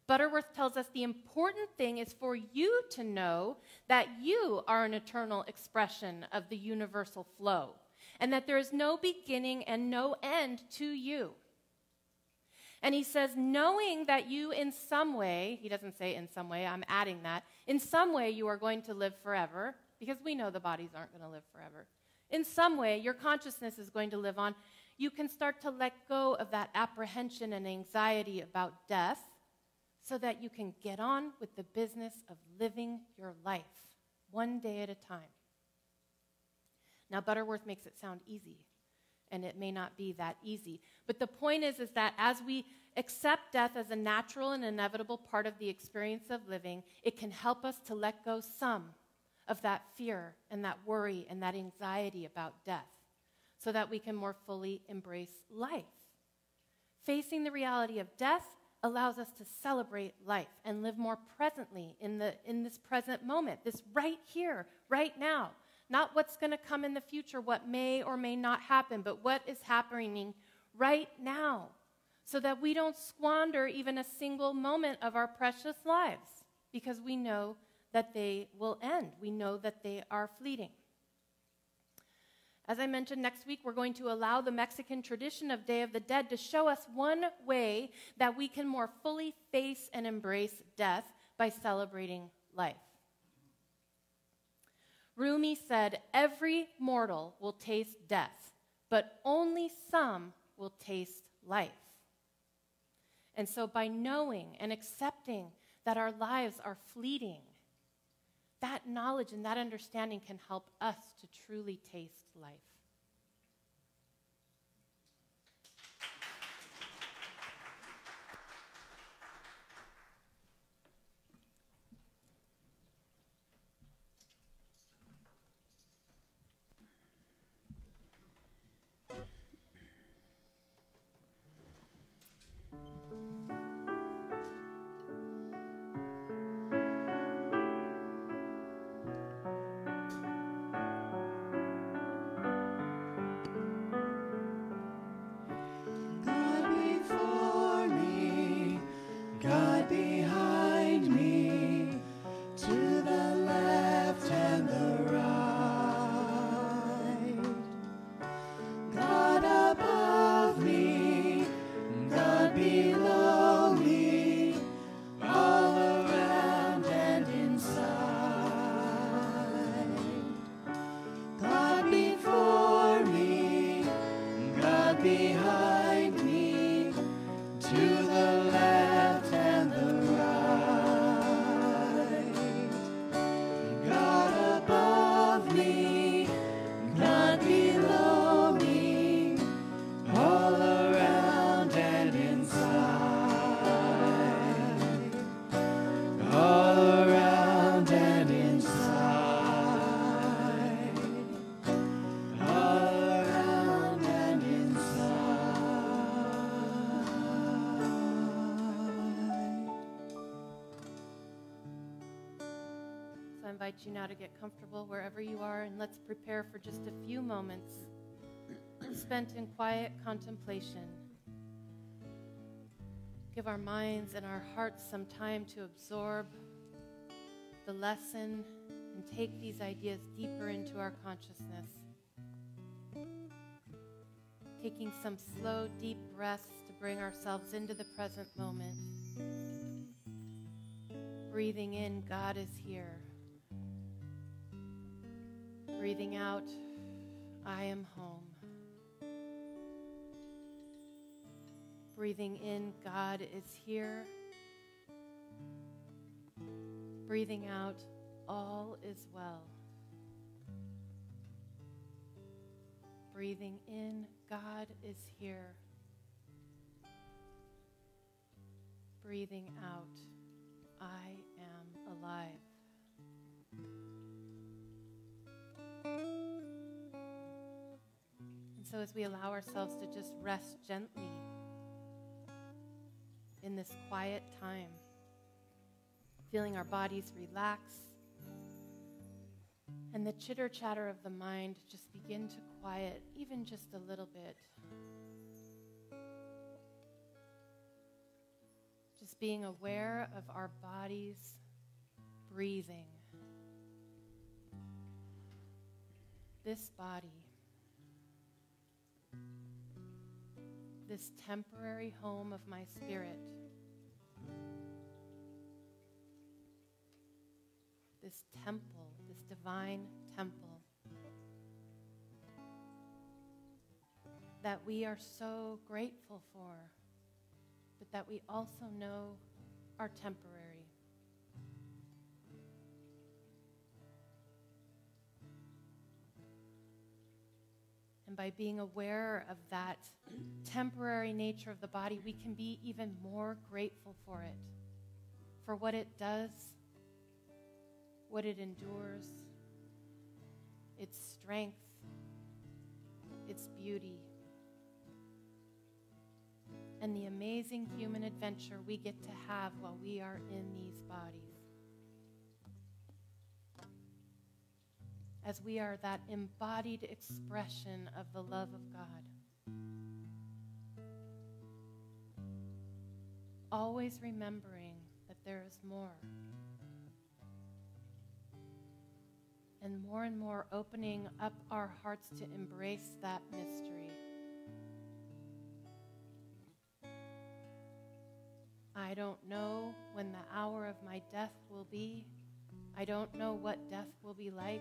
Butterworth tells us the important thing is for you to know that you are an eternal expression of the universal flow, and that there is no beginning and no end to you. And he says, knowing that you in some way, he doesn't say in some way, I'm adding that, in some way you are going to live forever, because we know the bodies aren't going to live forever. In some way, your consciousness is going to live on. You can start to let go of that apprehension and anxiety about death so that you can get on with the business of living your life one day at a time. Now, Butterworth makes it sound easy, and it may not be that easy. But the point is that as we accept death as a natural and inevitable part of the experience of living, it can help us to let go some of that fear and that worry and that anxiety about death so that we can more fully embrace life. Facing the reality of death allows us to celebrate life and live more presently in this present moment, this right here, right now. Not what's going to come in the future, what may or may not happen, but what is happening right now so that we don't squander even a single moment of our precious lives because we know that they will end. We know that they are fleeting. As I mentioned, next week we're going to allow the Mexican tradition of Day of the Dead to show us one way that we can more fully face and embrace death by celebrating life. Rumi said, "Every mortal will taste death, but only some will taste life." And so by knowing and accepting that our lives are fleeting, that knowledge and that understanding can help us to truly taste life. God before me, God behind me, to the left and the right. God above me, God below me, all around and inside. God before me, God behind me, to the left and the right. God above me, God below me, all around and inside. All around and inside. All around and inside. So I invite you now to get comfortable wherever you are, and let's prepare for just a few moments spent in quiet contemplation. Give our minds and our hearts some time to absorb the lesson and take these ideas deeper into our consciousness. Taking some slow, deep breaths to bring ourselves into the present moment. Breathing in, God is here. Breathing out, I am home. Breathing in, God is here. Breathing out, all is well. Breathing in, God is here. Breathing out, I am alive. And so as we allow ourselves to just rest gently in this quiet time, feeling our bodies relax, and the chitter-chatter of the mind just begin to quiet even just a little bit. Just being aware of our bodies breathing. This body, this temporary home of my spirit, this temple, this divine temple that we are so grateful for, but that we also know are temporary. And by being aware of that temporary nature of the body, we can be even more grateful for it, for what it does, what it endures, its strength, its beauty, and the amazing human adventure we get to have while we are in these bodies. As we are that embodied expression of the love of God. Always remembering that there is more. and more opening up our hearts to embrace that mystery. I don't know when the hour of my death will be. I don't know what death will be like.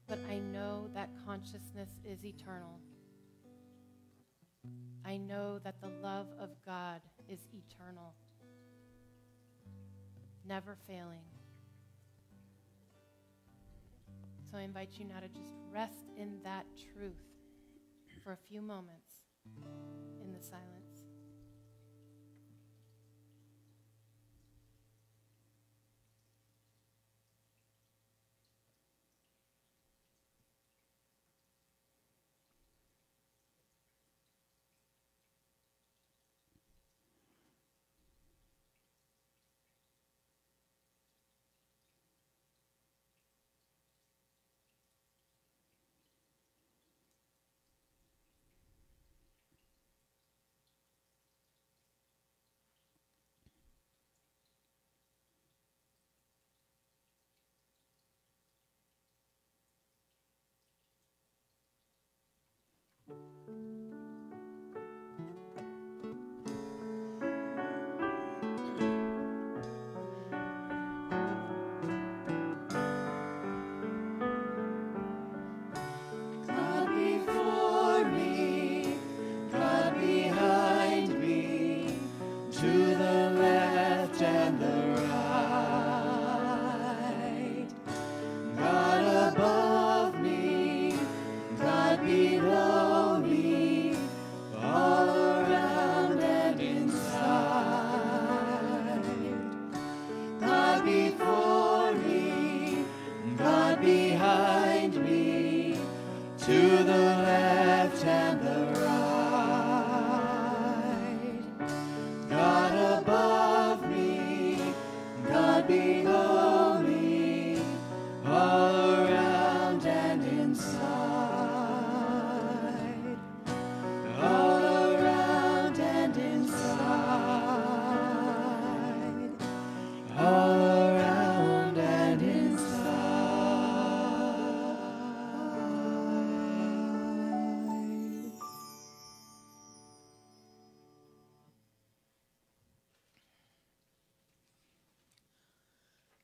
But I know that consciousness is eternal. I know that the love of God is eternal, never failing. So I invite you now to just rest in that truth for a few moments in the silence.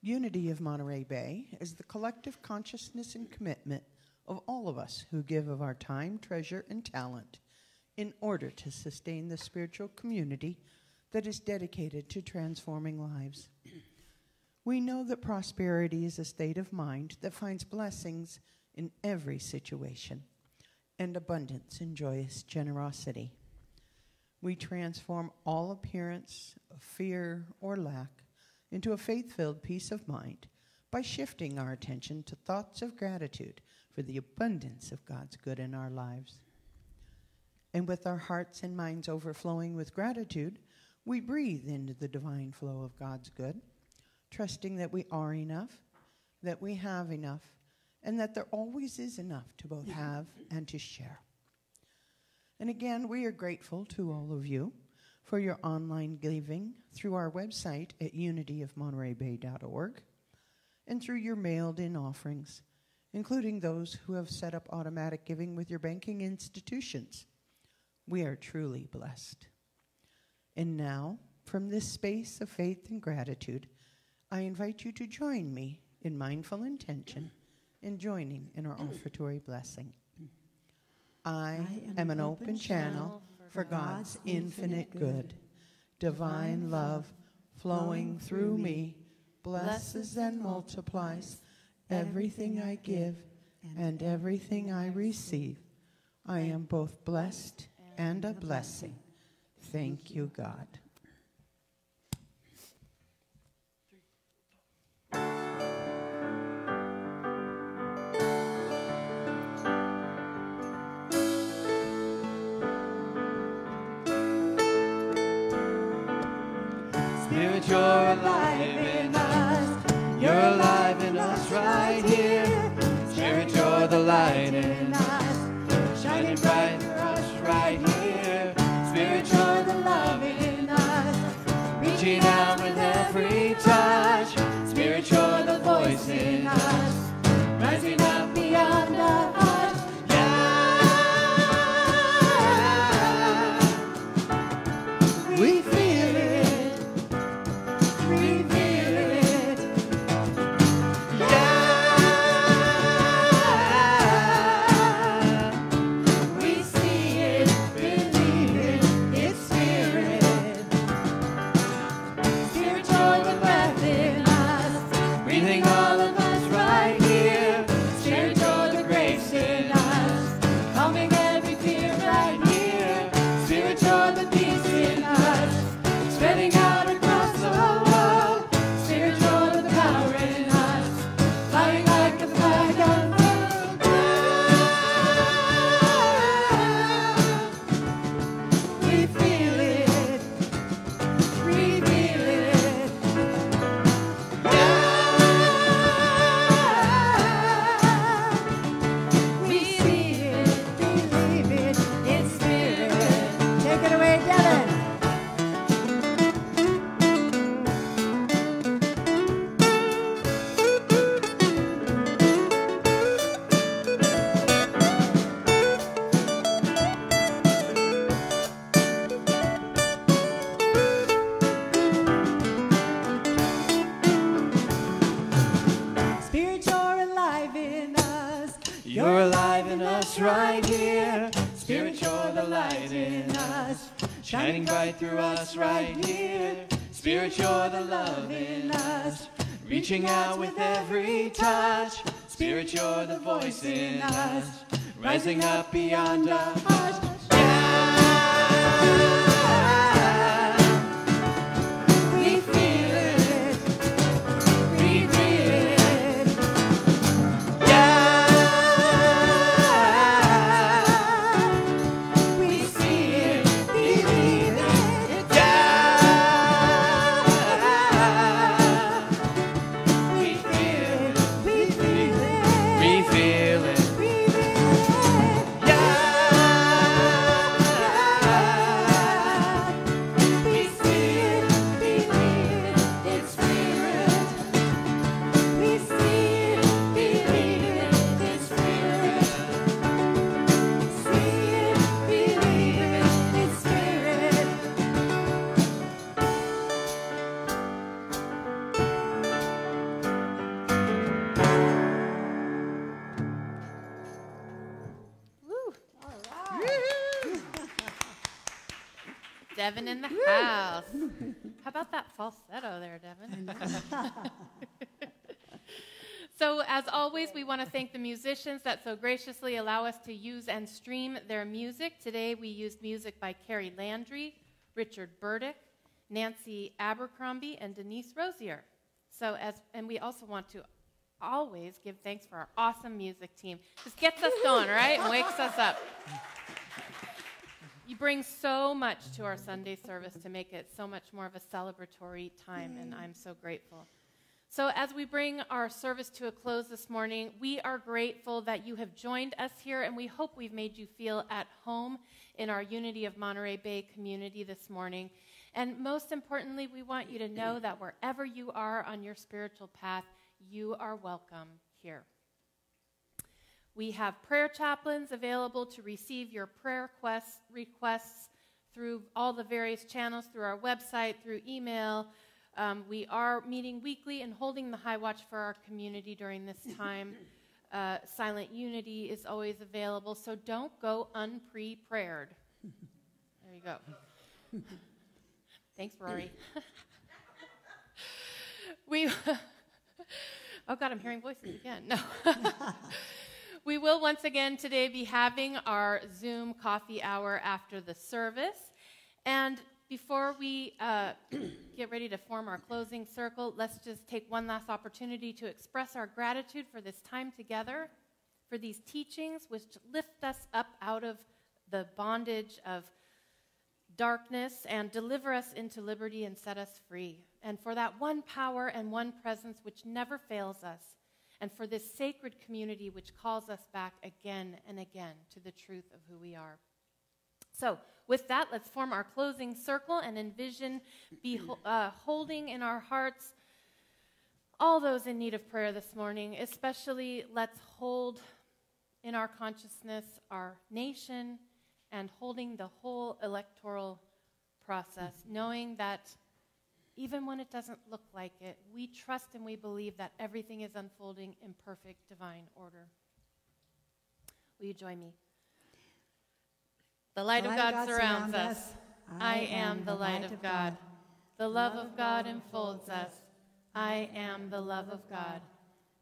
Unity of Monterey Bay is the collective consciousness and commitment of all of us who give of our time, treasure, and talent in order to sustain the spiritual community that is dedicated to transforming lives. We know that prosperity is a state of mind that finds blessings in every situation and abundance in joyous generosity. We transform all appearance of fear or lack into a faith-filled peace of mind by shifting our attention to thoughts of gratitude for the abundance of God's good in our lives. And with our hearts and minds overflowing with gratitude, we breathe into the divine flow of God's good, trusting that we are enough, that we have enough, and that there always is enough to both have and to share. And again, we are grateful to all of you for your online giving through our website at unityofmontereybay.org and through your mailed-in offerings, including those who have set up automatic giving with your banking institutions. We are truly blessed. And now, from this space of faith and gratitude, I invite you to join me in mindful intention in joining in our offertory blessing. I am an open channel for God's infinite good. Divine love flowing through me blesses and multiplies everything I give and everything I receive. I am both blessed and a blessing. Thank you, God. Spirit, you're alive in us. You're alive in us right here. Spirit, you're the light in us, shining bright for us right here. Spirit, you're the love in us, reaching out with every touch. Spirit, you're the voice in us. You're alive in us right here. Spirit, you're the light in us, shining bright through us right here. Spirit, you're the love in us, reaching out with every touch. Spirit, you're the voice in us, rising up beyond a hush. We feel it, we feel it. Yeah, we see it, believe it. Yeah, we feel it, we feel it, we feel it. Devin in the house. How about that falsetto there, Devin? So, as always, we want to thank the musicians that so graciously allow us to use and stream their music. Today, we used music by Carrie Landry, Richard Burdick, Nancy Abercrombie, and Denise Rosier. And we also want to always give thanks for our awesome music team. Just gets us going, right? And wakes us up. You bring so much to our Sunday service to make it so much more of a celebratory time, and I'm so grateful. So as we bring our service to a close this morning, we are grateful that you have joined us here, and we hope we've made you feel at home in our Unity of Monterey Bay community this morning. And most importantly, we want you to know that wherever you are on your spiritual path, you are welcome here. We have prayer chaplains available to receive your prayer requests through all the various channels, through our website, through email. We are meeting weekly and holding the high watch for our community during this time. Silent Unity is always available, so don't go unprepared. There you go. Thanks, Rory. Oh, God, I'm hearing voices again. No. We will once again today be having our Zoom coffee hour after the service. And before we get ready to form our closing circle, let's just take one last opportunity to express our gratitude for this time together, for these teachings which lift us up out of the bondage of darkness and deliver us into liberty and set us free, and for that one power and one presence which never fails us, and for this sacred community which calls us back again and again to the truth of who we are. So with that, let's form our closing circle and envision holding in our hearts all those in need of prayer this morning. Especially, let's hold in our consciousness our nation and holding the whole electoral process, knowing that even when it doesn't look like it, we trust and we believe that everything is unfolding in perfect divine order. Will you join me? The light of God surrounds us. I am the light of God. The love of God enfolds us. I am the love of God.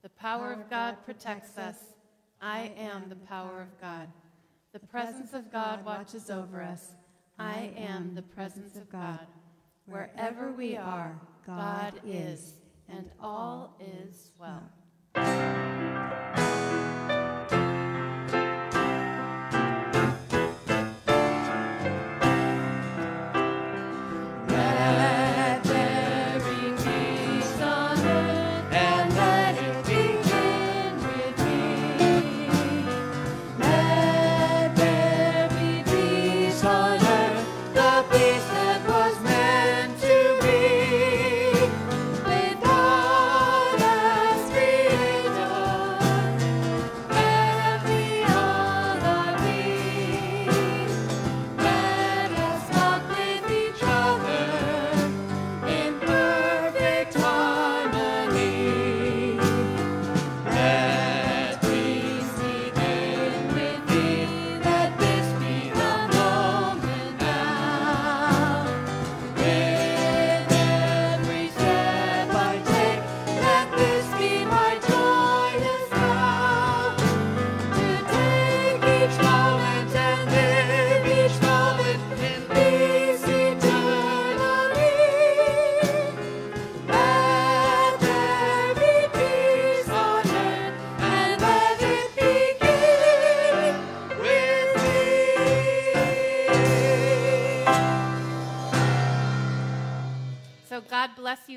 The power of God protects us. I am the power of God. The presence of God watches over us. I am the presence of God. Wherever we are, God is, and all is well. Without us,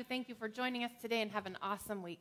you. Thank you for joining us today, and have an awesome week.